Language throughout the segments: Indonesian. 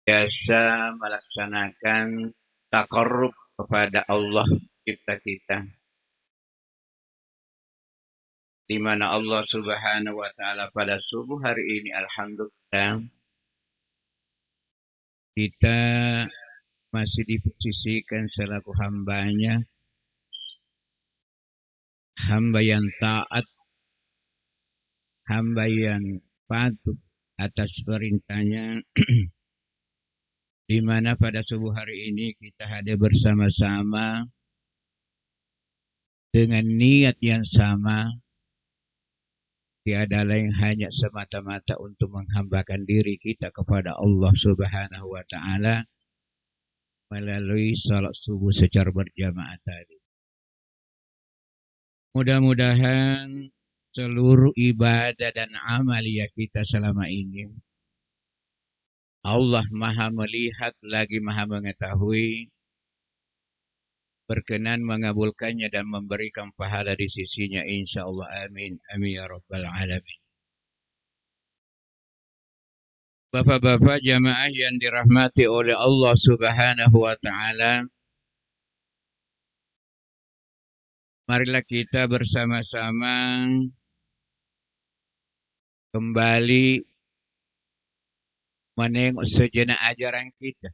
biasa melaksanakan taqarrub kepada Allah Cipta kita, di mana Allah Subhanahu wa taala pada subuh hari ini alhamdulillah kita masih diposisikan selaku hambanya, hamba yang taat, hamba yang patuh atas perintahnya, di mana pada subuh hari ini kita hadir bersama-sama dengan niat yang sama, tiada lain hanya semata-mata untuk menghambakan diri kita kepada Allah Subhanahu wa taala melalui salat subuh secara berjamaah tadi. Mudah-mudahan seluruh ibadah dan amalia kita selama ini Allah Maha melihat lagi Maha mengetahui, berkenan mengabulkannya dan memberikan pahala di sisinya insyaallah. Amin amin ya rabbal alamin. Bapak-bapak jamaah yang dirahmati oleh Allah Subhanahu wa taala, marilah kita bersama-sama kembali menengok sejenak ajaran kita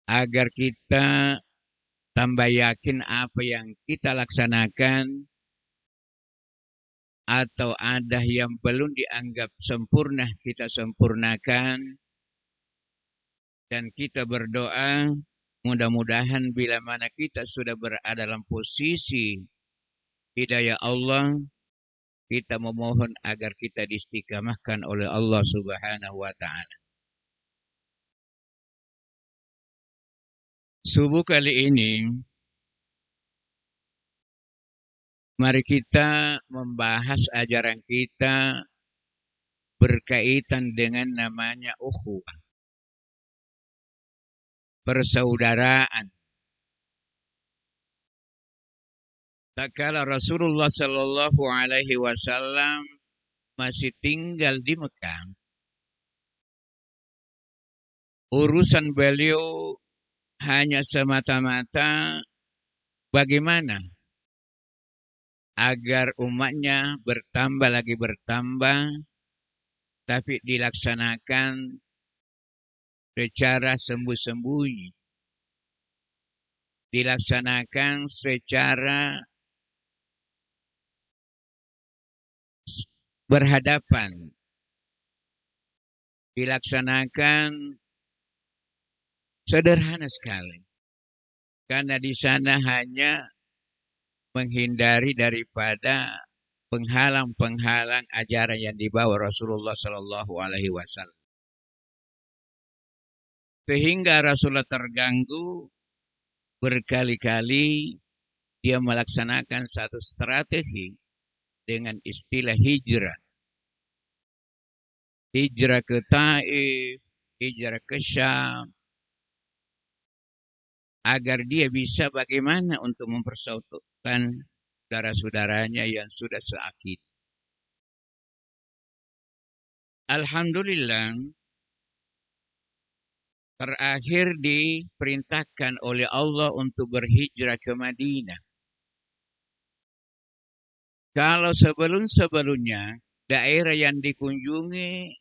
agar kita tambah yakin apa yang kita laksanakan atau ada yang belum dianggap sempurna kita sempurnakan, dan kita berdoa mudah-mudahan bila mana kita sudah berada dalam posisi hidayah Allah, kita memohon agar kita diistiqamahkan oleh Allah Subhanahu wa taala. Subuh kali ini mari kita membahas ajaran kita berkaitan dengan namanya ukhuwah, persaudaraan. Tak kala Rasulullah Sallallahu Alaihi Wasallam masih tinggal di Mekah, urusan beliau hanya semata-mata bagaimana agar umatnya bertambah lagi bertambah, tapi dilaksanakan secara sembunyi-sembunyi, dilaksanakan secara berhadapan, dilaksanakan sederhana sekali. Karena di sana hanya menghindari daripada penghalang-penghalang ajaran yang dibawa Rasulullah Sallallahu Alaihi Wasallam. Sehingga Rasulullah terganggu berkali-kali dia melaksanakan satu strategi dengan istilah hijrah. Hijrah ke Taif, hijrah ke Syam, agar dia bisa bagaimana untuk mempersatukan saudara-saudaranya yang sudah seakid. Alhamdulillah, terakhir diperintahkan oleh Allah untuk berhijrah ke Madinah. Kalau sebelum-sebelumnya daerah yang dikunjungi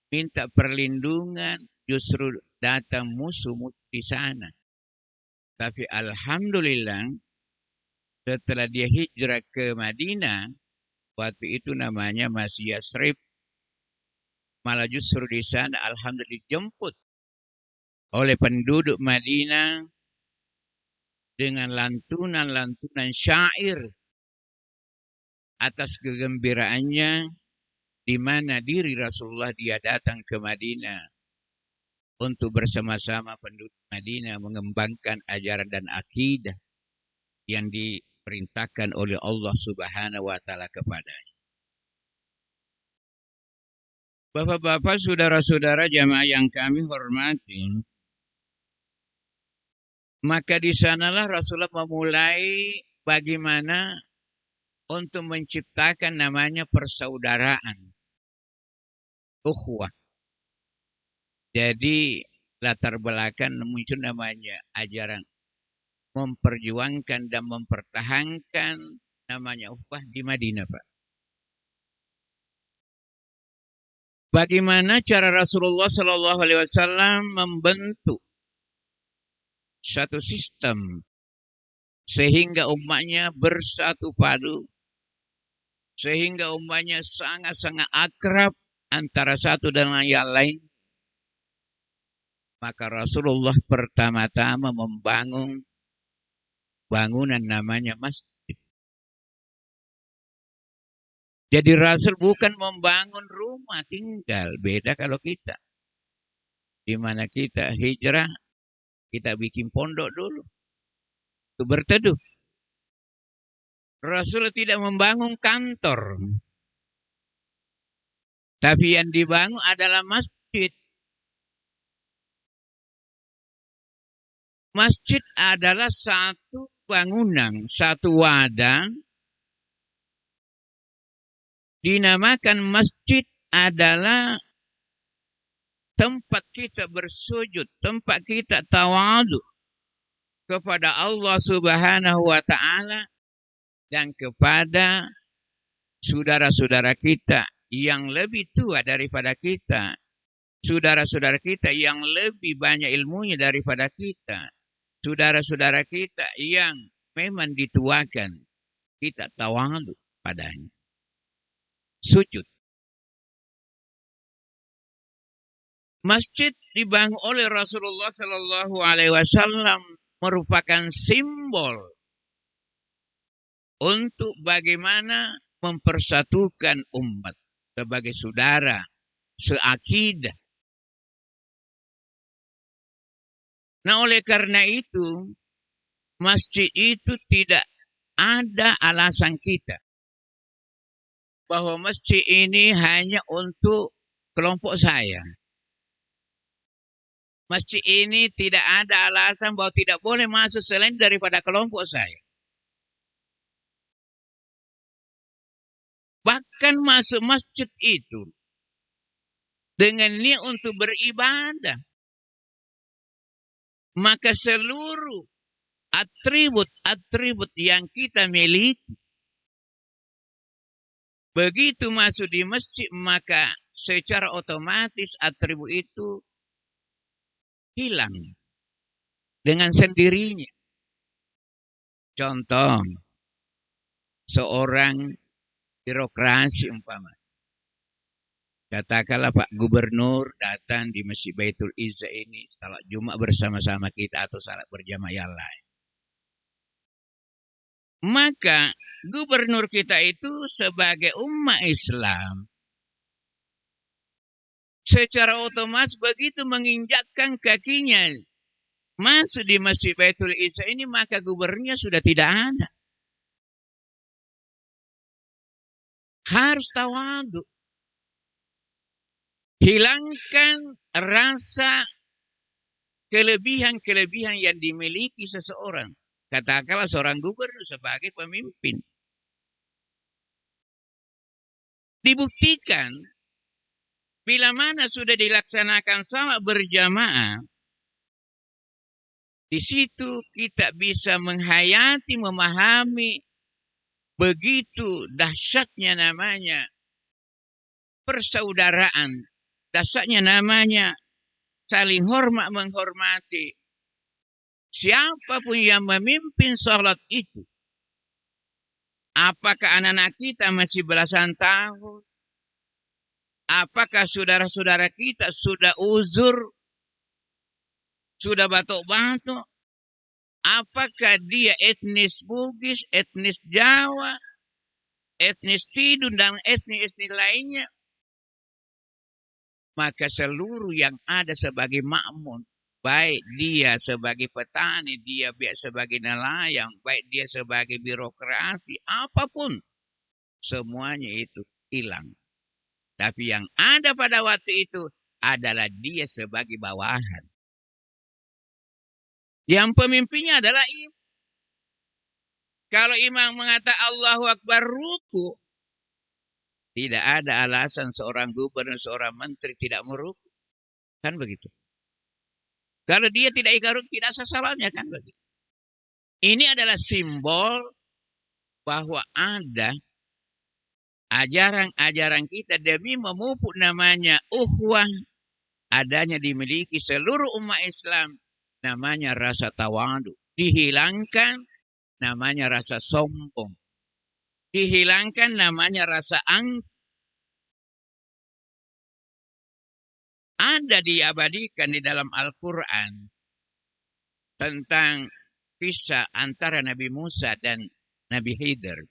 minta perlindungan, justru datang musuh di sana. Tapi alhamdulillah setelah dia hijrah ke Madinah, waktu itu namanya masih Yasrib, malah justru di sana alhamdulillah dijemput oleh penduduk Madinah dengan lantunan-lantunan syair atas kegembiraannya, di mana diri Rasulullah dia datang ke Madinah untuk bersama-sama penduduk Madinah mengembangkan ajaran dan akidah yang diperintahkan oleh Allah Subhanahu wa taala kepadanya. Bapak-bapak, saudara-saudara jamaah yang kami hormati, maka di sanalah Rasulullah memulai bagaimana untuk menciptakan namanya persaudaraan, ukhuwah. Jadi latar belakang muncul namanya ajaran memperjuangkan dan mempertahankan namanya upah di Madinah, Pak. Bagaimana cara Rasulullah Shallallahu Alaihi Wasallam membentuk satu sistem sehingga umatnya bersatu padu, sehingga umatnya sangat-sangat akrab antara satu dengan yang lain. Maka Rasulullah pertama-tama membangun bangunan namanya masjid. Jadi Rasul bukan membangun rumah tinggal, beda kalau kita. Di mana kita hijrah, kita bikin pondok dulu, itu berteduh. Rasul tidak membangun kantor, tapi yang dibangun adalah masjid. Masjid adalah satu bangunan, satu wadah. Dinamakan masjid adalah tempat kita bersujud, tempat kita tawadu kepada Allah Subhanahu wa taala dan kepada saudara-saudara kita yang lebih tua daripada kita, saudara-saudara kita yang lebih banyak ilmunya daripada kita, saudara-saudara kita yang memang dituakan, kita tawadu padanya. Sujud. Masjid dibangun oleh Rasulullah Sallallahu Alaihi Wasallam merupakan simbol untuk bagaimana mempersatukan umat sebagai saudara, seakidah. Nah, oleh karena itu, masjid itu tidak ada alasan kita bahwa masjid ini hanya untuk kelompok saya. Masjid ini tidak ada alasan bahwa tidak boleh masuk selain daripada kelompok saya. Bahkan masuk masjid itu dengan niat untuk beribadah. Maka seluruh atribut-atribut yang kita miliki, begitu masuk di masjid, maka secara otomatis atribut itu hilang dengan sendirinya. Contoh, seorang birokrasi umpama. Katakanlah Pak Gubernur datang di Masjid Baitul Izzah ini salat Jumat bersama-sama kita atau salat berjamaah yang lain. Maka gubernur kita itu sebagai umat Islam secara otomatis begitu menginjakkan kakinya masuk di Masjid Baitul Izzah ini, maka gubernurnya sudah tidak ada. Harus tawadu. Hilangkan rasa kelebihan-kelebihan yang dimiliki seseorang. Katakanlah seorang gubernur sebagai pemimpin. Dibuktikan bila mana sudah dilaksanakan salat berjamaah, di situ kita bisa menghayati, memahami begitu dahsyatnya namanya persaudaraan, dahsyatnya namanya saling hormat menghormati. Siapapun yang memimpin salat itu, apakah anak-anak kita masih belasan tahun, apakah saudara-saudara kita sudah uzur, sudah batuk-batuk, apakah dia etnis Bugis, etnis Jawa, etnis Tidun, dan etnis-etnis lainnya, maka seluruh yang ada sebagai makmum, baik dia sebagai petani, dia sebagai nelayan, baik dia sebagai birokrasi, apapun, semuanya itu hilang. Tapi yang ada pada waktu itu adalah dia sebagai bawahan. Yang pemimpinnya adalah imam. Kalau imam mengatakan Allahu Akbar ruku, tidak ada alasan seorang gubernur, seorang menteri tidak meruku. Kan begitu. Kalau dia tidak ikrarun, tidak sesalahnya, kan begitu. Ini adalah simbol bahwa ada ajaran-ajaran kita demi memupuk namanya ukhuwah, adanya dimiliki seluruh umat Islam, namanya rasa tawadu. Dihilangkan namanya rasa sombong. Dihilangkan namanya rasa ada diabadikan di dalam Al-Quran tentang kisah antara Nabi Musa dan Nabi Khidir.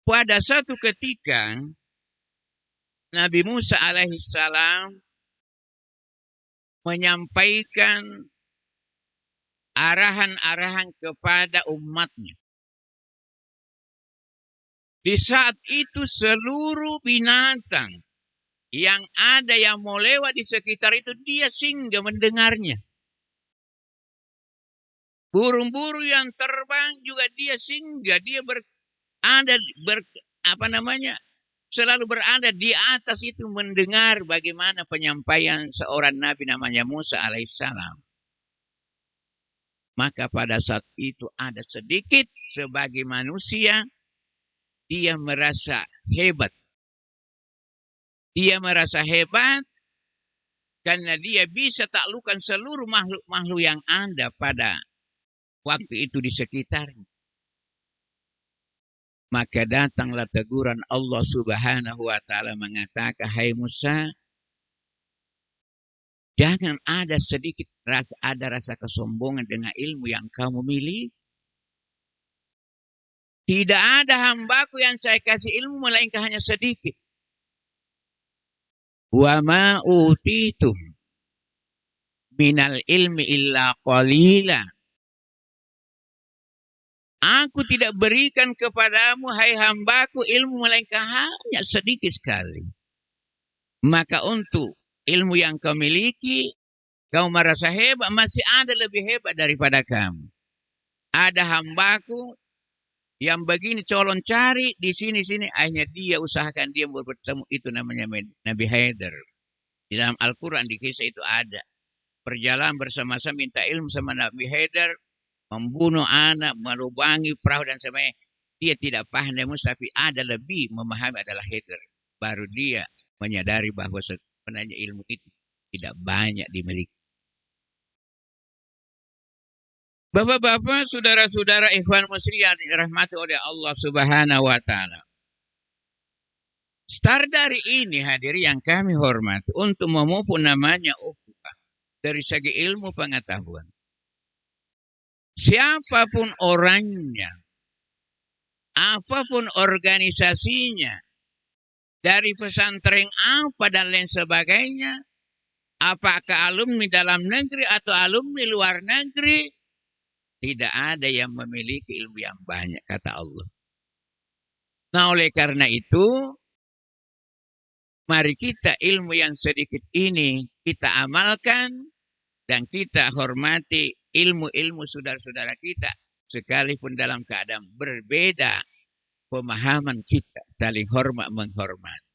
Pada satu ketika Nabi Musa alaihissalam menyampaikan arahan-arahan kepada umatnya. Di saat itu seluruh binatang yang ada yang mau lewat di sekitar itu dia singgah mendengarnya. Burung-burung yang terbang juga dia singgah, dia selalu berada di atas itu mendengar bagaimana penyampaian seorang nabi namanya Musa alaihissalam. Maka pada saat itu ada sedikit sebagai manusia dia merasa hebat. Dia merasa hebat karena dia bisa taklukkan seluruh makhluk-makhluk yang ada pada waktu itu di sekitarnya. Maka datanglah teguran Allah Subhanahu wa taala mengatakan, "Hai Musa, jangan ada sedikit rasa kesombongan dengan ilmu yang kamu miliki. Tidak ada hambaku yang saya kasih ilmu melainkan hanya sedikit. Wa ma utitum minal ilmi illa qalila." Aku tidak berikan kepadamu, hai hambaku, ilmu melainkan hanya sedikit sekali. Maka untuk ilmu yang kau miliki, kau merasa hebat, masih ada lebih hebat daripada kamu. Ada hambaku yang begini colon cari di sini-sini, akhirnya dia usahakan dia bertemu, itu namanya Nabi Khidir. Di dalam Al-Quran di kisah itu ada. Perjalanan bersama-sama minta ilmu sama Nabi Khidir, membunuh anak, melubangi perahu dan sebagainya. Dia tidak paham tapi ada lebih memahami adalah Khidir. Baru dia menyadari bahwa sebenarnya ilmu itu tidak banyak dimiliki. Bapak-bapak, saudara-saudara ikhwan muslimin yang dirahmati oleh Allah Subhanahu wa taala. Start dari ini hadiri yang kami hormati untuk memupuk namanya ukhuwah dari segi ilmu pengetahuan. Siapapun orangnya, apapun organisasinya, dari pesantren apa dan lain sebagainya, apakah alumni dalam negeri atau alumni luar negeri, tidak ada yang memiliki ilmu yang banyak, kata Allah. Nah, oleh karena itu, mari kita ilmu yang sedikit ini kita amalkan dan kita hormati ilmu-ilmu saudara-saudara kita sekalipun dalam keadaan berbeda pemahaman kita, saling hormat menghormati.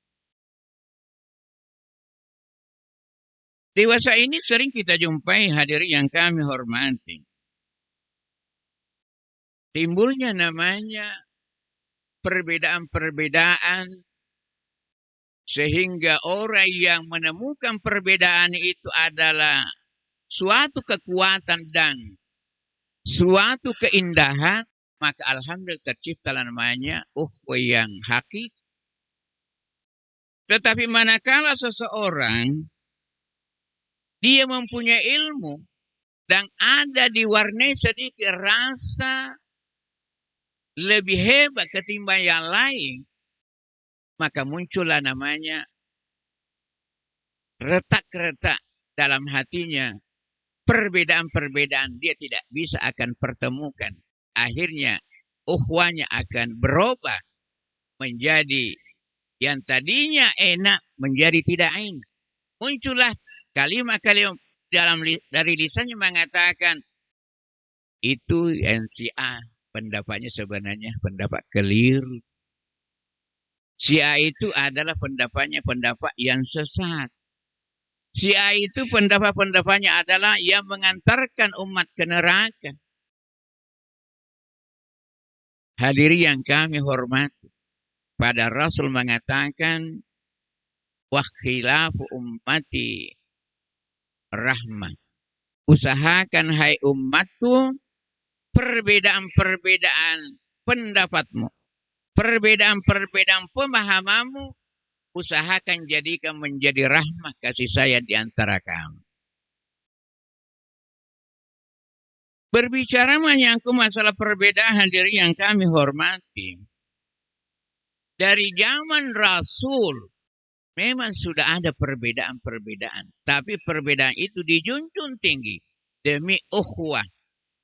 Dewasa ini sering kita jumpai hadirin yang kami hormati. Timbulnya namanya perbedaan-perbedaan sehingga orang yang menemukan perbedaan itu adalah suatu kekuatan dan suatu keindahan, maka alhamdulillah terciptalah namanya ukhuwah yang hakiki. Tetapi manakala seseorang dia mempunyai ilmu dan ada diwarnai sedikit rasa lebih hebat ketimbang yang lain, maka muncullah namanya retak-retak dalam hatinya. Perbedaan-perbedaan dia tidak bisa akan pertemukan. Akhirnya ukhuwahnya akan berubah menjadi yang tadinya enak menjadi tidak enak. Muncullah kalimat-kalimat dari lisannya mengatakan itu yang si A pendapatnya sebenarnya pendapat keliru. Si A itu adalah pendapatnya pendapat yang sesat. Syiah itu pendapat-pendapatnya adalah yang mengantarkan umat ke neraka. Hadiri yang kami hormati, pada Rasul mengatakan, wa khilafu ummati rahmah. Usahakan hai umatku, perbedaan-perbedaan pendapatmu, perbedaan-perbedaan pemahamanmu, usahakan jadikan menjadi rahmah kasih sayang di antara kamu. Berbicara menyangkut masalah perbedaan diri yang kami hormati. Dari zaman Rasul memang sudah ada perbedaan-perbedaan. Tapi perbedaan itu dijunjung tinggi. Demi ukhuwah.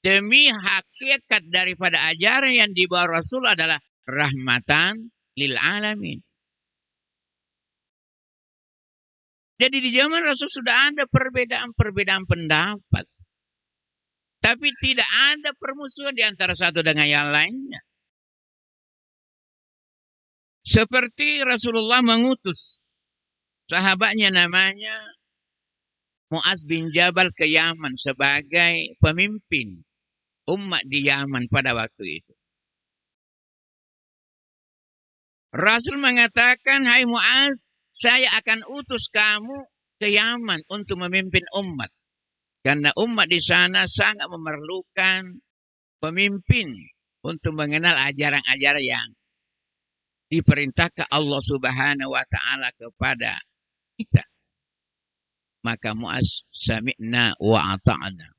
Demi hakikat daripada ajaran yang dibawa Rasul adalah rahmatan lil alamin. Jadi di zaman Rasul sudah ada perbedaan-perbedaan pendapat. Tapi tidak ada permusuhan di antara satu dengan yang lainnya. Seperti Rasulullah mengutus sahabatnya namanya Mu'az bin Jabal ke Yaman sebagai pemimpin umat di Yaman pada waktu itu. Rasul mengatakan, hai Mu'az, saya akan utus kamu ke Yaman untuk memimpin umat. Karena umat di sana sangat memerlukan pemimpin untuk mengenal ajaran-ajaran yang diperintahkan Allah Subhanahu wa taala kepada kita. Maka Mu'az sami'na wa ata'na.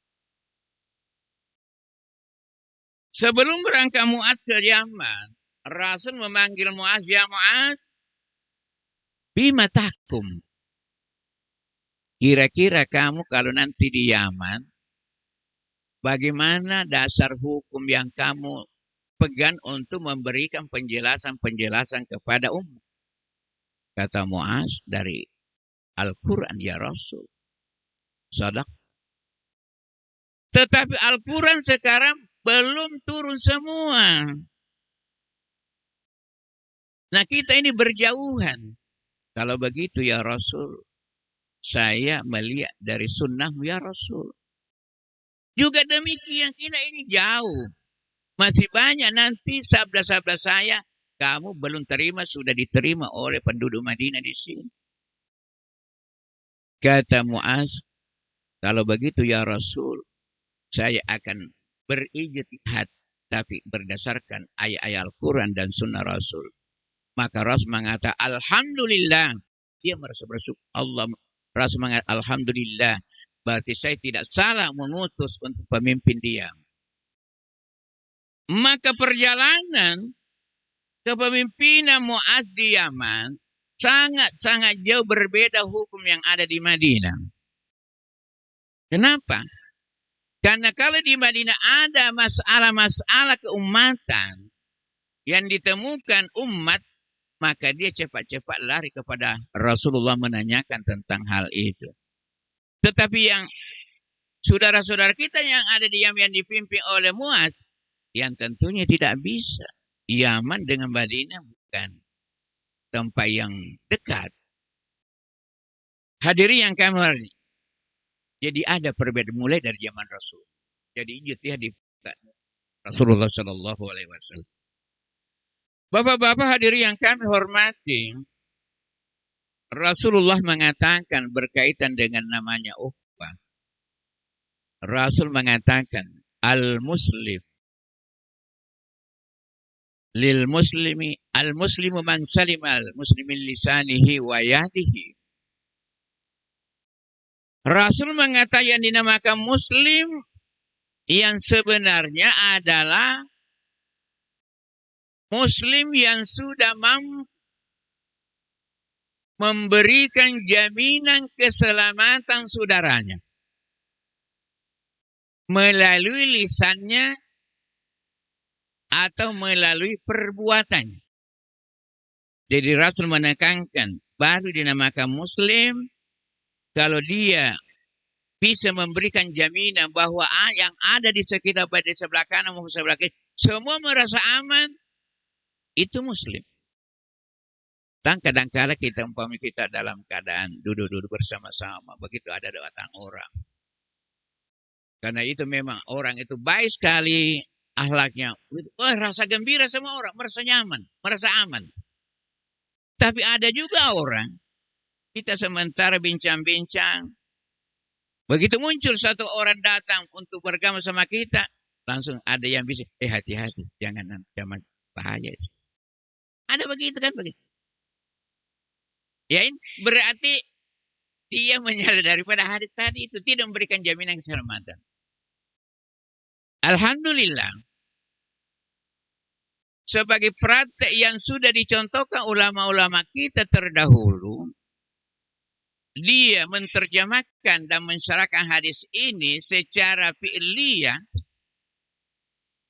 Sebelum berangkat Mu'az ke Yaman, Rasul memanggil Mu'az, ya Mu'az, bima tahkum. Kira-kira kamu kalau nanti di Yaman, bagaimana dasar hukum yang kamu pegang untuk memberikan penjelasan-penjelasan kepada umat? Kata Mu'az, dari Al-Quran ya Rasul. Sadaq. Tetapi Al-Quran sekarang belum turun semua. Nah kita ini berjauhan. Kalau begitu ya Rasul, saya melihat dari sunnahmu ya Rasul. Juga demikian kita ini jauh. Masih banyak nanti sabda-sabda saya, kamu belum terima, sudah diterima oleh penduduk Madinah di sini. Kata Mu'az, kalau begitu ya Rasul, saya akan berijtihad, tapi berdasarkan ayat-ayat Al-Quran dan sunnah Rasul. Maka Rasul mengatakan, Alhamdulillah. Dia merasa bersyukur. Allah, Rasul mengatakan, Alhamdulillah. Berarti saya tidak salah mengutus untuk pemimpin dia. Maka perjalanan kepemimpinan Mu'az di Yaman sangat-sangat jauh berbeda hukum yang ada di Madinah. Kenapa? Karena kalau di Madinah ada masalah-masalah keumatan yang ditemukan umat, maka dia cepat-cepat lari kepada Rasulullah menanyakan tentang hal itu. Tetapi yang saudara-saudara kita yang ada di Yaman yang dipimpin oleh Mu'az, yang tentunya tidak bisa. Yaman dengan Madinah bukan tempat yang dekat. Hadirin yang kami hormati. Jadi ada perbedaan mulai dari zaman Rasul. Jadi ijtihad di Rasulullah Shallallahu Alaihi Wasallam. Bapak-bapak hadirin yang kami hormati, Rasulullah mengatakan berkaitan dengan namanya ukhuwah. Rasul mengatakan al-muslim lil muslimi al-muslimu man salima al-muslimin lisanihi wa yadihi. Rasul mengatakan yang dinamakan muslim yang sebenarnya adalah muslim yang sudah mampu memberikan jaminan keselamatan saudaranya melalui lisannya atau melalui perbuatannya. Jadi Rasul menekankan baru dinamakan muslim kalau dia bisa memberikan jaminan bahwa yang ada di sekitar baik di sebelah kanan maupun sebelah kiri semua merasa aman, itu muslim. Dan kadang-kadang kita dalam keadaan duduk-duduk bersama-sama. Begitu ada datang orang. Karena itu memang orang itu baik sekali akhlaknya. Wah, rasa gembira sama orang, merasa nyaman, merasa aman. Tapi ada juga orang, kita sementara bincang-bincang, begitu muncul satu orang datang untuk bergabung sama kita, langsung ada yang bisa, hati-hati, jangan bahaya. Ada begitu kan begitu. Ya, ini berarti dia menyalahi daripada hadis tadi itu tidak memberikan jaminan keselamatan. Alhamdulillah, sebagai praktek yang sudah dicontohkan ulama-ulama kita terdahulu, dia menerjemahkan dan mensyarahkan hadis ini secara fi'liyah,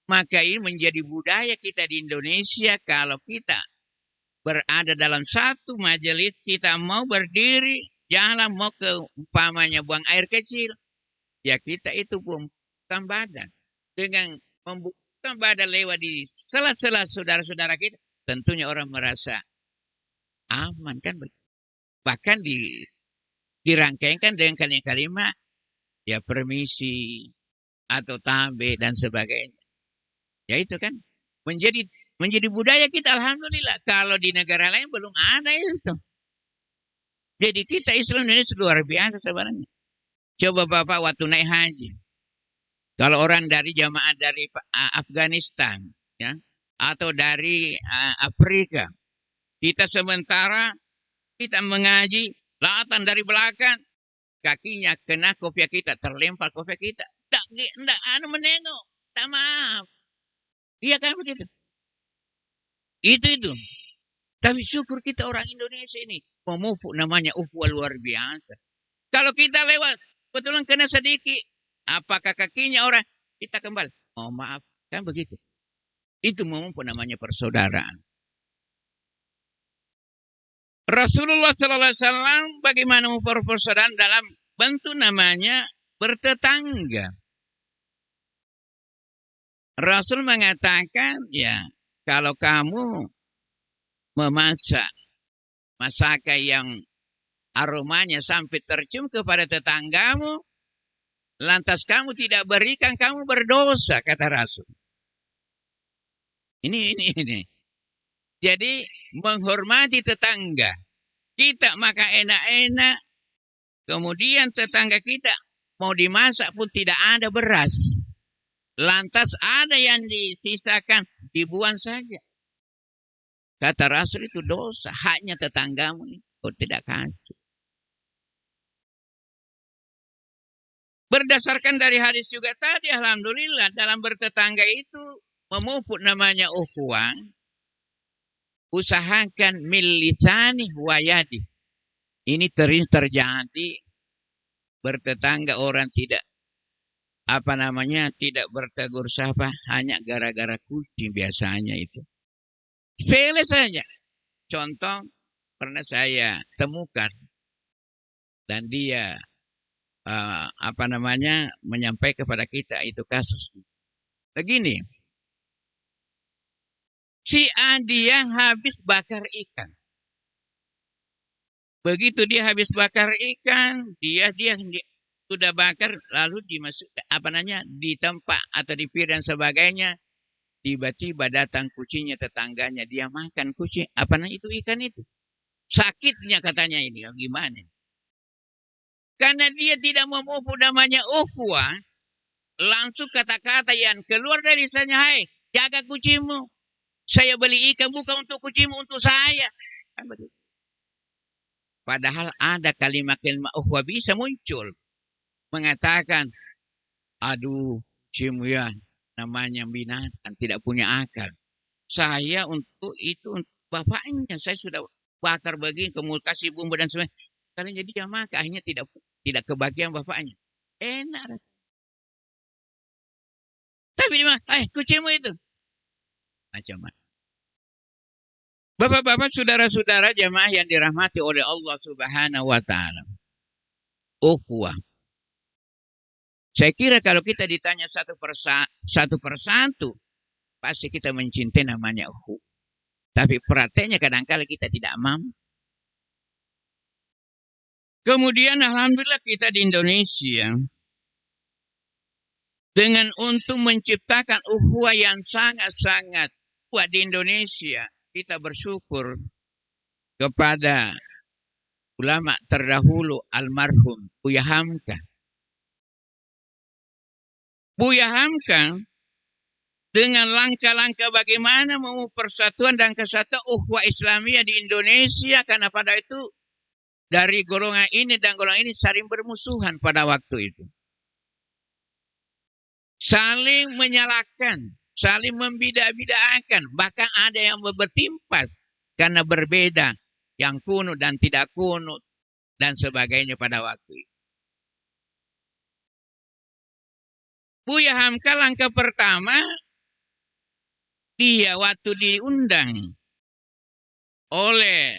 maka ini menjadi budaya kita di Indonesia. Kalau kita berada dalam satu majelis, kita mau berdiri, jangan mau ke umpamanya buang air kecil, ya kita itu bukan badan. Dengan membuka badan lewat di sela-sela saudara-saudara kita, tentunya orang merasa aman kan. Bahkan dirangkaikan dengan kalimat-kalimat ya permisi atau tambe dan sebagainya. Ya itu kan menjadi budaya kita, alhamdulillah. Kalau di negara lain belum ada itu. Jadi kita Islam ini luar biasa sebenarnya. Coba Bapak waktu naik haji. Kalau orang dari jamaah dari Afghanistan, ya, atau dari Afrika, kita sementara kita mengaji, latan dari belakang, kakinya kena kopiah kita, terlempar kopiah kita. Tak menengok, tak maaf. Iya kan begitu. Itu. Tapi syukur kita orang Indonesia ini memupuk namanya ukhuwah luar biasa. Kalau kita lewat, betulan kena sedikit, apakah kakinya orang, kita kembali. Oh maaf, kan begitu. Itu memupuk namanya persaudaraan. Rasulullah SAW bagaimana mempersaudaraan dalam bentuk namanya bertetangga. Rasul mengatakan, ya kalau kamu memasak masakan yang aromanya sampai tercium kepada tetanggamu, lantas kamu tidak berikan, kamu berdosa, kata Rasul. Ini. Jadi menghormati tetangga. Kita makan enak-enak, kemudian tetangga kita mau dimasak pun tidak ada beras. Lantas ada yang disisakan, dibuang saja. Kata Rasul itu dosa, haknya tetanggamu ini kau tidak kasih. Berdasarkan dari hadis juga tadi, alhamdulillah dalam bertetangga itu memupuk namanya ukhuwah. Usahakan mil lisani wa yadi. Ini terjadi bertetangga orang tidak tidak bertegur sapa hanya gara-gara kucing biasanya itu. Sepele saja. Contoh pernah saya temukan dan dia menyampaikan kepada kita itu kasus. Begini. Si Adi yang habis bakar ikan. Begitu dia habis bakar ikan, dia sudah bakar lalu di tempat atau di piring dan sebagainya. Tiba-tiba datang kucingnya tetangganya, dia makan kucing, itu ikan itu. Sakitnya katanya ini, gimana? Karena dia tidak memupuk namanya ukhuwah, langsung kata-kata yang keluar dari lisannya, "Hai, jaga kucingmu. Saya beli ikan bukan untuk kucingmu, untuk saya." Kan begitu. Padahal ada kalimat-kalimat ukhuwah bisa muncul. Mengatakan, aduh, kucingmu ya, namanya binatang, tidak punya akal. Saya untuk bapaknya, saya sudah bakar begini, kemudian kasih bumbu dan sebagainya. Kalian jadi dia makan, akhirnya tidak kebagian bapaknya. Enak. Tapi dia kucingmu itu. Macam-macam. Bapak-bapak, saudara-saudara jamaah yang dirahmati oleh Allah Subhanahu wa taala. Ukhuwah. Saya kira kalau kita ditanya satu persatu, pasti kita mencintai namanya ukhuwah. Tapi prakteknya kadang-kala kita tidak mampu. Kemudian alhamdulillah kita di Indonesia dengan untuk menciptakan ukhuwah yang sangat-sangat kuat di Indonesia, kita bersyukur kepada ulama terdahulu almarhum Buya Hamka. Buya Hamka dengan langkah-langkah bagaimana mau persatuan dan kesatuan ukhuwah Islamiyah di Indonesia, karena pada itu dari golongan ini dan golongan ini saling bermusuhan pada waktu itu. Saling menyalahkan, saling membida-bidakan, bahkan ada yang bertimpas karena berbeda, yang kunut dan tidak kunut dan sebagainya pada waktu itu. Buya Hamka langkah pertama, dia waktu diundang oleh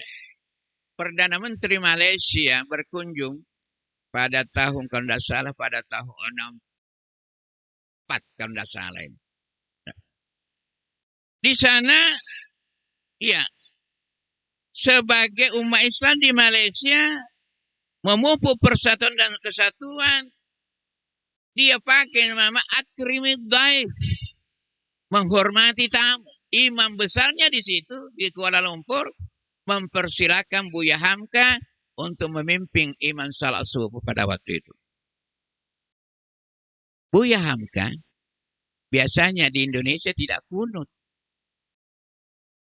Perdana Menteri Malaysia berkunjung pada tahun, kalau tidak salah, pada tahun 64, kalau tidak salah. Di sana, ya, sebagai umat Islam di Malaysia memupuk persatuan dan kesatuan, dia pakai nama akrimid daif, menghormati tamu. Imam besarnya di situ di Kuala Lumpur mempersilakan Buya Hamka untuk memimpin iman salat subuh pada waktu itu. Buya Hamka biasanya di Indonesia tidak kunut.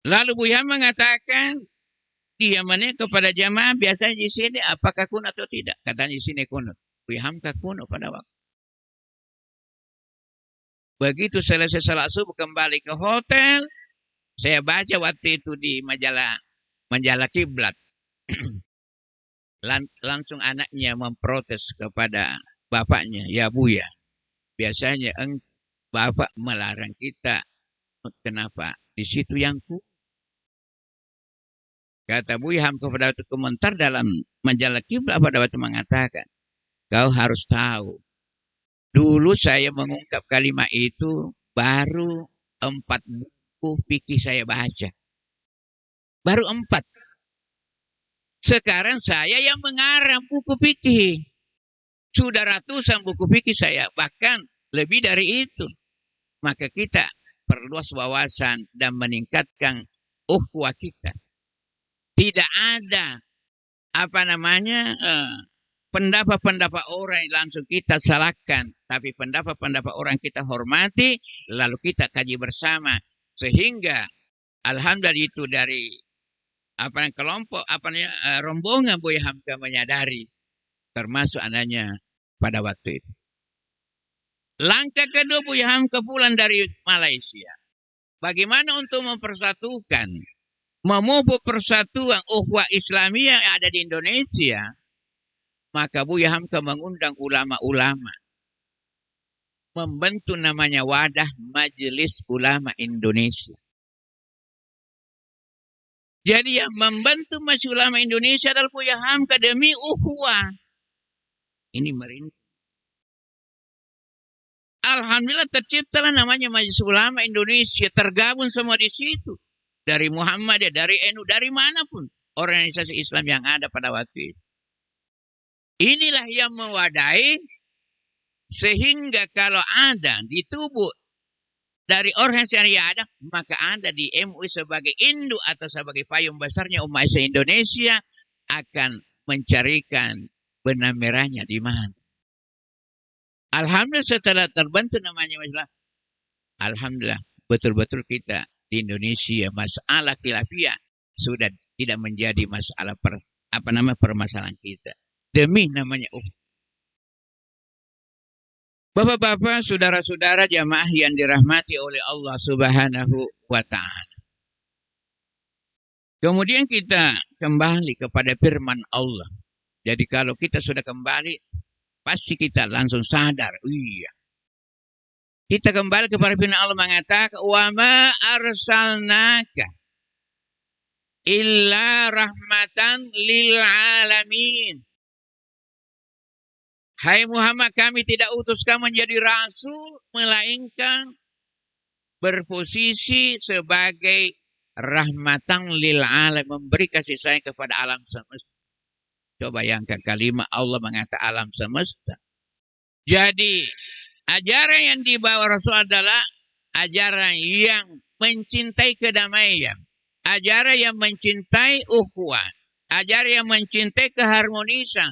Lalu Buya mengatakan dia kepada jamaah, biasanya di sini apakah kunut atau tidak? Katanya di sini kunut. Buya Hamka kunut pada waktu. Begitu selesai salat subuh kembali ke hotel, saya baca waktu itu di majalah Kiblat. Langsung anaknya memprotes kepada bapaknya, ya Buya, biasanya bapak melarang kita, kenapa di situ yang ku? Kata Buya Hamka pada waktu komentar dalam majalah Kiblat pada waktu mengatakan, kau harus tahu, dulu saya mengungkap kalimat itu baru 4 buku fikih saya baca. Baru 4. Sekarang saya yang mengarang buku fikih. Sudah ratusan buku fikih saya, bahkan lebih dari itu. Maka kita perluas wawasan dan meningkatkan ukhuwah kita. Tidak ada pendapat-pendapat orang yang langsung kita salahkan, tapi pendapat-pendapat orang kita hormati, lalu kita kaji bersama, sehingga alhamdulillah itu dari kelompok rombongan Buya Hamka menyadari, termasuk adanya pada waktu itu. Langkah kedua Buya Hamka pulang dari Malaysia. Bagaimana untuk mempersatukan, memupuk persatuan ukhuwah Islamiyah yang ada di Indonesia? Maka Buya Hamka mengundang ulama-ulama, membentuk namanya Wadah Majelis Ulama Indonesia. Jadi yang membantu Majelis Ulama Indonesia adalah Buya Hamka demi ukhuwah. Ini merintah. Alhamdulillah terciptalah namanya Majelis Ulama Indonesia, tergabung semua di situ. Dari Muhammadiyah, dari NU, dari manapun organisasi Islam yang ada pada waktu itu. Inilah yang mewadahi, sehingga kalau ada di tubuh dari organisasi yang ada, maka ada di MUI sebagai induk atau sebagai payung besarnya umat Islam Indonesia akan mencarikan benang merahnya di mana. Alhamdulillah setelah terbentuk namanya masalah, alhamdulillah betul-betul kita di Indonesia masalah khilafiyah sudah tidak menjadi masalah permasalahan kita. Demi namanya Bapak-bapak, saudara-saudara jamaah yang dirahmati oleh Allah Subhanahu wa ta'ala. Kemudian kita kembali kepada firman Allah. Jadi kalau kita sudah kembali, pasti kita langsung sadar. Iya. Kita kembali kepada firman Allah mengatakan, wa ma arsalnaka illa rahmatan lil alamin. Hai Muhammad, kami tidak utus kamu menjadi rasul, melainkan berposisi sebagai rahmatan lil alam, memberi kasih sayang kepada alam semesta. Coba bayangkan kalimat Allah mengatakan alam semesta. Jadi ajaran yang dibawa Rasul adalah ajaran yang mencintai kedamaian, ajaran yang mencintai ukhuwah, ajaran yang mencintai keharmonisan,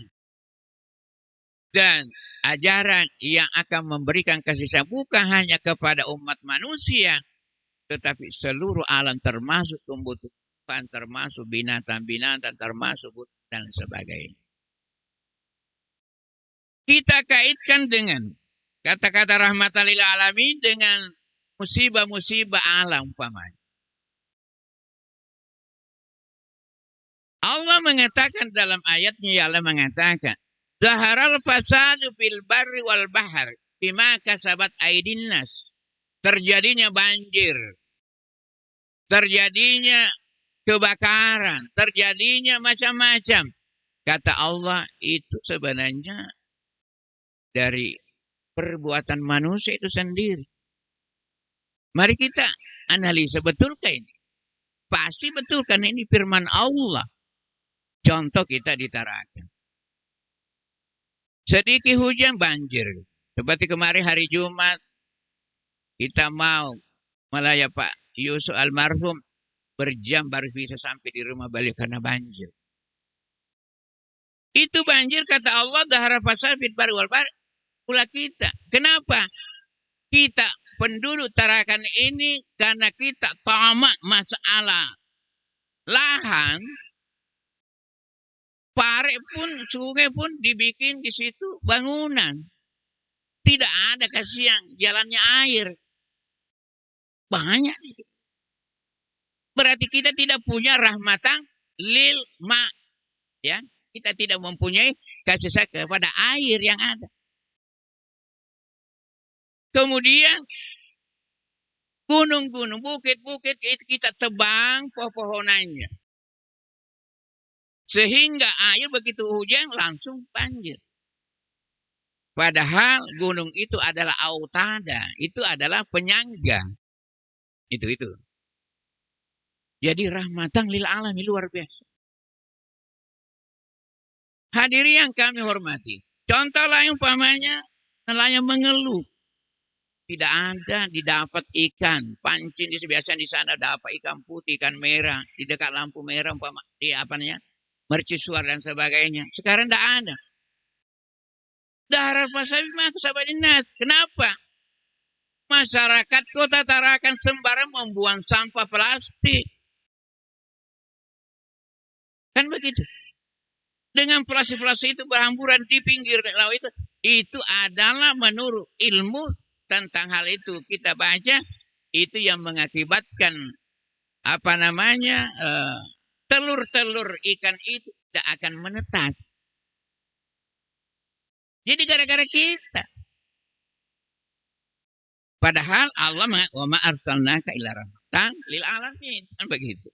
dan ajaran yang akan memberikan kasih sayang bukan hanya kepada umat manusia, tetapi seluruh alam termasuk tumbuh-tumbuhan, termasuk binatang-binatang, termasuk dan sebagainya. Kita kaitkan dengan kata-kata rahmatan lil alamin dengan musibah-musibah alam umpamanya. Allah mengatakan dalam ayatnya, Allah mengatakan, zaharal fasadu fil barri wal bahr bima kasabat aydin nas. Terjadinya banjir, terjadinya kebakaran, terjadinya macam-macam. Kata Allah itu sebenarnya dari perbuatan manusia itu sendiri. Mari kita analisa, betulkah ini? Pasti betul, kan ini firman Allah. Contoh kita di Tarakan. Sedikit hujan banjir. Seperti kemarin hari Jumat kita mau melayat Pak Yusuf almarhum, berjam baru bisa sampai di rumah balik karena banjir. Itu banjir kata Allah dahara fasad fil barri wal bahr pula kita. Kenapa? Kita penduduk Tarakan ini karena kita tamak masalah lahan, pare pun, sungai pun dibikin di situ bangunan. Tidak ada kasihan jalannya air. Banyak. Berarti kita tidak punya rahmatan lil ma, ya. Kita tidak mempunyai kasih sayang kepada air yang ada. Kemudian gunung-gunung, bukit-bukit itu kita tebang pohonannya. Sehingga air begitu hujan langsung banjir. Padahal gunung itu adalah autada, itu adalah penyangga. Itu. Jadi rahmatan lil alamin, luar biasa. Hadirin yang kami hormati. Contoh lain umpamanya nelayan mengeluh. Tidak ada didapat ikan. Pancing biasa di sana dapat ikan putih, ikan merah. Di dekat lampu merah umpamanya. Di apa namanya? Mercusuar dan sebagainya. Sekarang tidak ada. Dahar fasabi ma kasabat nas. Kenapa? Masyarakat kota Tarakan sembarang membuang sampah plastik. Kan begitu. Dengan plastik-plastik itu berhamburan di pinggir laut itu adalah menurut ilmu tentang hal itu kita baca, itu yang mengakibatkan apa namanya telur-telur ikan itu tidak akan menetas. Jadi gara-gara kita. Padahal Allah mengatakan wa ma arsalnaka illa rahmatan lil alamin, kan begitu.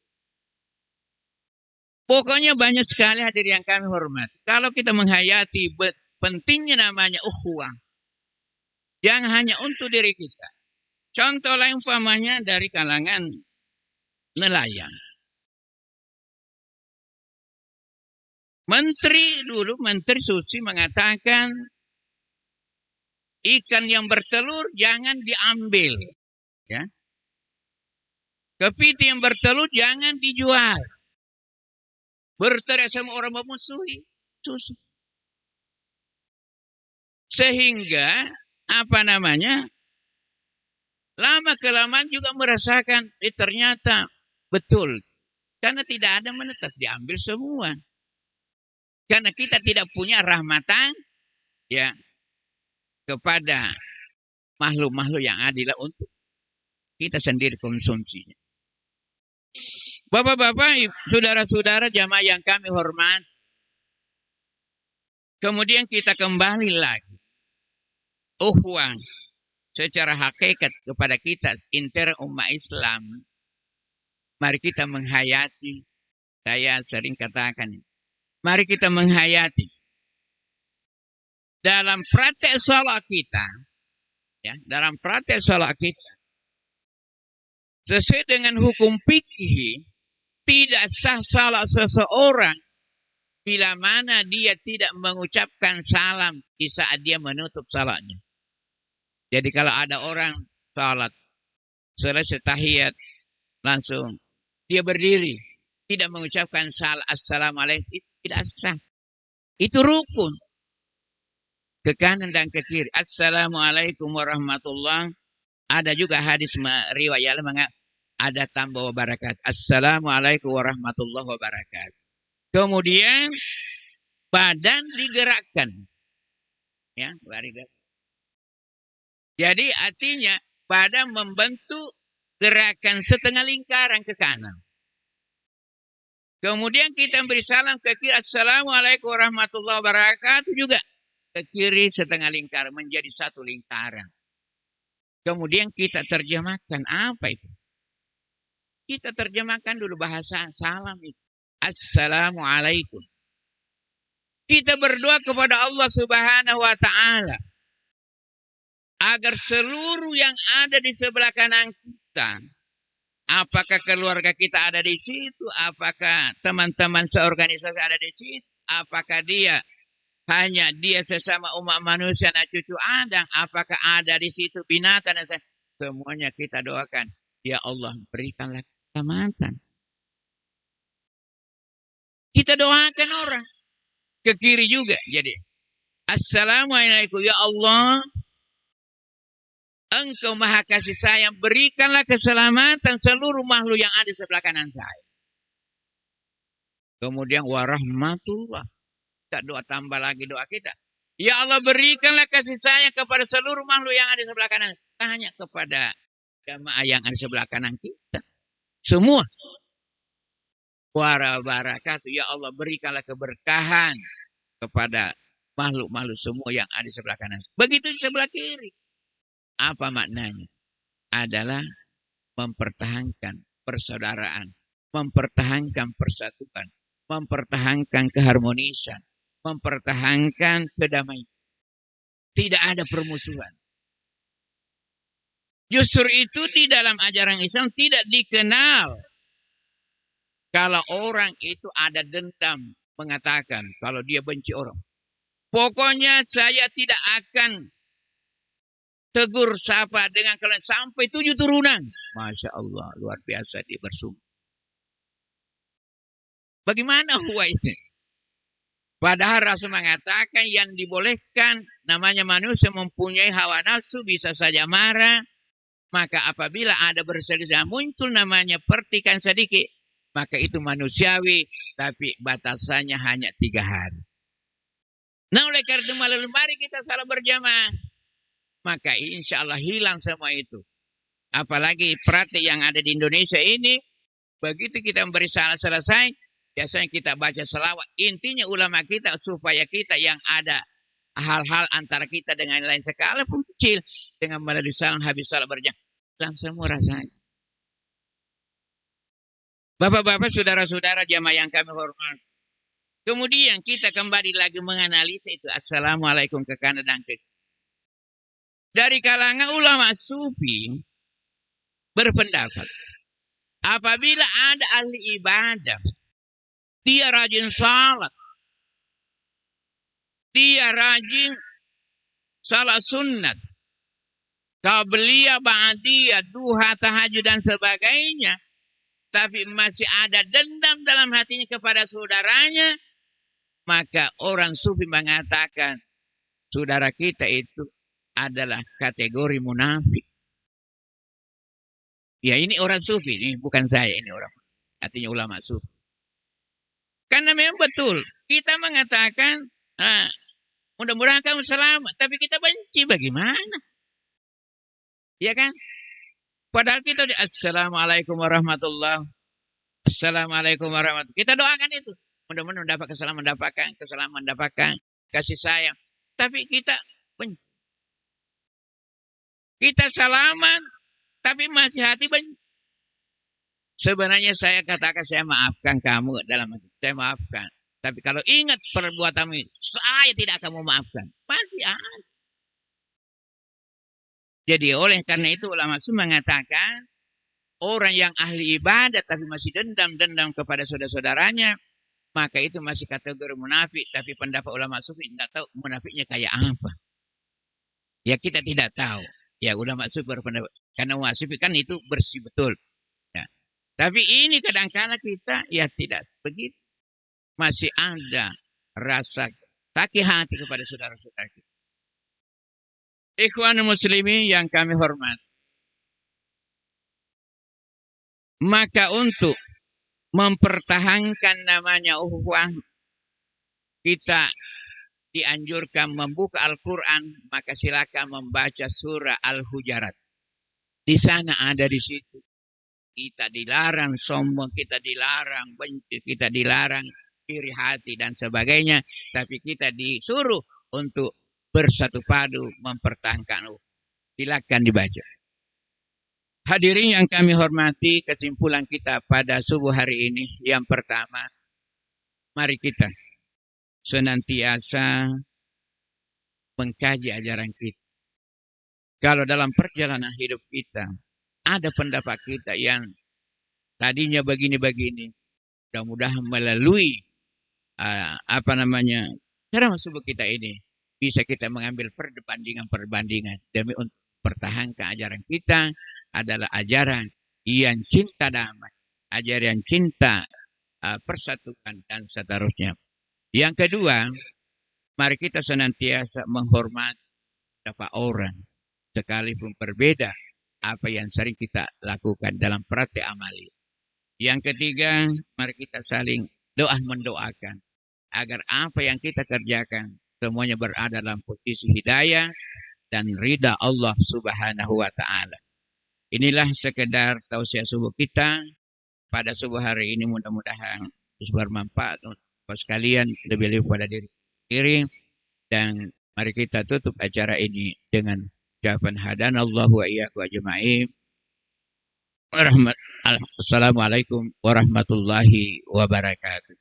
Pokoknya banyak sekali hadirin yang kami hormati. Kalau kita menghayati pentingnya namanya ukhuwah, jangan hanya untuk diri kita. Contoh lain umpamanya dari kalangan nelayan. Menteri Susi mengatakan ikan yang bertelur jangan diambil, ya. Kepiting yang bertelur jangan dijual. Berteriak sama orang memusuhi Susi. Sehingga apa namanya? Lama kelamaan juga merasakan ternyata betul. Karena tidak ada menetas, diambil semua. Karena kita tidak punya rahmatan ya kepada makhluk-makhluk yang adil untuk kita sendiri konsumsinya. Bapak-bapak, saudara-saudara jamaah yang kami hormat. Kemudian kita kembali lagi. Ukhuwah secara hakikat kepada kita intern umat Islam. Mari kita menghayati. Saya sering katakan. Mari kita menghayati. Dalam praktek sholat kita. Ya, dalam praktek sholat kita. Sesuai dengan hukum fikih, tidak sah salat seseorang bila mana dia tidak mengucapkan salam di saat dia menutup salatnya. Jadi kalau ada orang salat selesai tahiyat langsung dia berdiri tidak mengucapkan salam assalamualaikum, itu tidak sah. Itu rukun ke kanan dan ke kiri. Assalamualaikum warahmatullahi. Ada juga hadis riwayat ada tambah wabarakatuh. Assalamualaikum warahmatullahi wabarakatuh. Kemudian badan digerakkan. Ya, jadi artinya badan membentuk gerakan setengah lingkaran ke kanan. Kemudian kita beri salam ke kiri. Assalamualaikum warahmatullahi wabarakatuh juga. Ke kiri setengah lingkaran menjadi satu lingkaran. Kemudian kita terjemahkan apa itu? Kita terjemahkan dulu bahasa salam itu. Assalamualaikum. Kita berdoa kepada Allah Subhanahu wa Ta'ala agar seluruh yang ada di sebelah kanan kita, apakah keluarga kita ada di situ, apakah teman-teman seorganisasi ada di situ, apakah dia hanya dia sesama umat manusia dan cucu Adam, apakah ada di situ binatang dan semuanya kita doakan. Ya Allah, berikanlah keselamatan. Kita doakan orang ke kiri juga. Jadi, Assalamualaikum ya Allah, Engkau maha kasih sayang, berikanlah keselamatan seluruh makhluk yang ada di sebelah kanan saya. Kemudian warahmatullah. Kita doa tambah lagi doa kita. Ya Allah, berikanlah kasih sayang kepada seluruh makhluk yang ada di sebelah kanan. Hanya kepada jamaah yang ada di sebelah kanan kita. Semua. Wabarakatuh. Ya Allah, berikanlah keberkahan kepada makhluk-makhluk semua yang ada di sebelah kanan. Begitu di sebelah kiri. Apa maknanya? Adalah mempertahankan persaudaraan, mempertahankan persatuan, mempertahankan keharmonisan, mempertahankan kedamaian. Tidak ada permusuhan. Justru itu di dalam ajaran Islam tidak dikenal kalau orang itu ada dendam, mengatakan kalau dia benci orang. Pokoknya saya tidak akan tegur sapa dengan kalian sampai 7 turunan. Masya Allah, luar biasa dia bersumpah. Bagaimana huwa itu? Padahal Rasul mengatakan yang dibolehkan namanya manusia mempunyai hawa nafsu, bisa saja marah. Maka apabila ada berselisih muncul namanya pertikaian sedikit, maka itu manusiawi, tapi batasannya hanya 3 hari. Nah oleh karena malam mari kita salat berjamaah, maka insya Allah hilang semua itu. Apalagi praktik yang ada di Indonesia ini, begitu kita memberi salat selesai, biasanya kita baca selawat. Intinya ulama kita supaya kita yang ada hal-hal antara kita dengan lain sekalipun kecil, dengan melalui salam habis salat berjamaah, hilang semua rasanya. Bapak-bapak, saudara-saudara jamaah yang kami hormati. Kemudian kita kembali lagi menganalisa itu. Assalamualaikum ke kanan dan ke kiri. Dari kalangan ulama sufi berpendapat, apabila ada ahli ibadah, dia rajin salat, dia rajin salat sunnat, qabliyah, ba'diyah, duha, tahajud dan sebagainya, tapi masih ada dendam dalam hatinya kepada saudaranya, maka orang sufi mengatakan saudara kita itu adalah kategori munafik. Ya ini orang sufi, ini bukan saya, ini orang. Artinya ulama sufi. Karena memang betul, kita mengatakan, mudah-mudahan kamu selamat, tapi kita benci bagaimana? Ya kan? Padahal kita Assalamualaikum warahmatullahi wabarakatuh. Assalamualaikum warahmatullahi wabarakatuh. Kita doakan itu. Mudah-mudahan mendapat keselamatan, mendapatkan kasih sayang. Tapi kita benci. Kita salaman, tapi masih hati benci. Sebenarnya saya katakan saya maafkan kamu dalam hati. Saya maafkan. Tapi kalau ingat perbuatanmu ini, saya tidak akan memaafkan. Masih ada. Jadi oleh karena itu ulama mengatakan Orang yang ahli ibadat tapi masih dendam-dendam kepada saudara-saudaranya, maka itu masih kategori munafik. Tapi pendapat ulama sufi tidak tahu munafiknya kayak apa. Ya kita tidak tahu. Ya ulama sufi berpendapat. Karena ulama sufi kan itu bersih betul. Ya. Tapi ini kadang-kadang kita ya tidak begitu. Masih ada rasa sakit hati kepada saudara-saudara kita. Ikhwan muslimin yang kami hormat. Maka untuk mempertahankan namanya ukhuwah, kita dianjurkan membuka Al-Quran, maka silakan membaca surah Al-Hujarat. Di sana ada di situ. Kita dilarang sombong, kita dilarang benci, kita dilarang iri hati dan sebagainya. Tapi kita disuruh untuk bersatu padu mempertahankan. Silakan dibaca. Hadirin yang kami hormati, kesimpulan kita pada subuh hari ini. Yang pertama, mari kita senantiasa mengkaji ajaran kita. Kalau dalam perjalanan hidup kita, ada pendapat kita yang tadinya begini-begini, mudah-mudahan melalui cara subuh kita ini, bisa kita mengambil perbandingan demi untuk pertahankan ajaran kita adalah ajaran yang cinta damai, ajaran cinta persatuan dan seterusnya. Yang kedua, mari kita senantiasa menghormati pendapat orang sekalipun berbeda apa yang sering kita lakukan dalam praktek amali. Yang ketiga, mari kita saling mendoakan agar apa yang kita kerjakan semuanya berada dalam posisi hidayah dan ridha Allah Subhanahu wa taala. Inilah sekedar tausiah subuh kita pada subuh hari ini, mudah-mudahan bermanfaat untuk sekalian, lebih-lebih pada diri sendiri. Dan mari kita tutup acara ini dengan ucapan hadanallahu wa iyyakum ajma'in. Assalamualaikum warahmatullahi wabarakatuh.